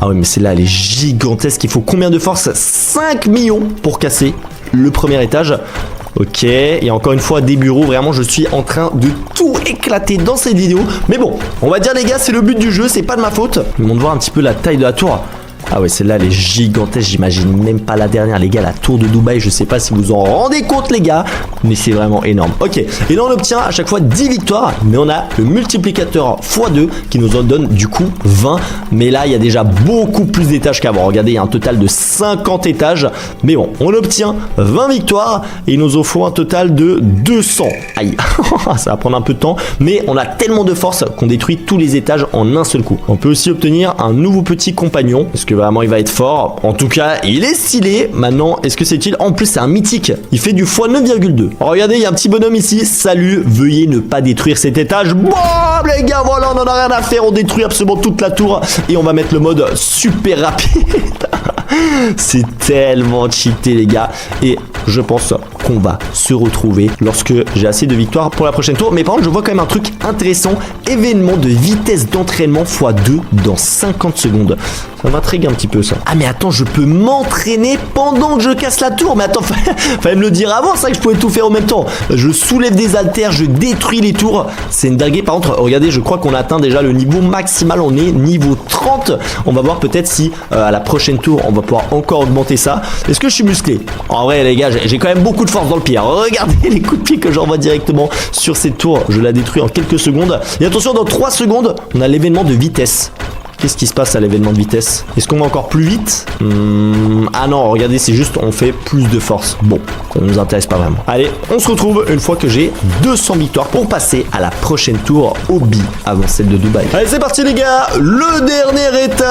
Ah ouais, mais celle-là, elle est gigantesque. Il faut combien de force? 5 millions pour casser le premier étage. Ok, et encore une fois des bureaux, vraiment je suis en train de tout éclater dans cette vidéo. Mais bon, on va dire les gars, c'est le but du jeu, c'est pas de ma faute. Je me demande voir un petit peu la taille de la tour. Ah ouais, celle-là elle est gigantesque, j'imagine même pas la dernière les gars, la tour de Dubaï, je sais pas si vous en rendez compte les gars, mais c'est vraiment énorme. Ok, et là on obtient à chaque fois 10 victoires, mais on a le multiplicateur x2 qui nous en donne du coup 20, mais là il y a déjà beaucoup plus d'étages qu'avant. Regardez, il y a un total de 50 étages, mais bon, on obtient 20 victoires et il nous en faut un total de 200. Aïe, ça va prendre un peu de temps, mais on a tellement de force qu'on détruit tous les étages en un seul coup. On peut aussi obtenir un nouveau petit compagnon, parce que vraiment il va être fort. En tout cas il est stylé. Maintenant est-ce que c'est utile? En plus c'est un mythique, il fait du x9,2. Regardez, il y a un petit bonhomme ici. Salut, veuillez ne pas détruire cet étage. Bon les gars, voilà, on en a rien à faire, on détruit absolument toute la tour et on va mettre le mode super rapide. C'est tellement cheaté les gars. Et je pense qu'on va se retrouver lorsque j'ai assez de victoires pour la prochaine tour. Mais par contre je vois quand même un truc intéressant. Événement de vitesse d'entraînement x2 dans 50 secondes. Ça m'intrigue un petit peu ça. Ah mais attends, je peux m'entraîner pendant que je casse la tour. Mais attends, fallait me le dire avant, c'est vrai que je pouvais tout faire en même temps. Je soulève des haltères, je détruis les tours. C'est une dinguerie. Par contre, regardez, je crois qu'on atteint déjà le niveau maximal. On est niveau 30. On va voir peut-être si à la prochaine tour, on va pouvoir encore augmenter ça. Est-ce que je suis musclé? En vrai les gars, j'ai quand même beaucoup de force dans le pied. Regardez les coups de pied que j'envoie directement sur cette tour. Je la détruis en quelques secondes. Et attention, dans 3 secondes, on a l'événement de vitesse. Qu'est-ce qui se passe à l'événement de vitesse? Est-ce qu'on va encore plus vite? Ah non, regardez, c'est juste on fait plus de force. Bon, ça ne nous intéresse pas vraiment. Allez, on se retrouve une fois que j'ai 200 victoires pour passer à la prochaine tour Hobby avant celle de Dubaï. Allez, c'est parti les gars, le dernier étage.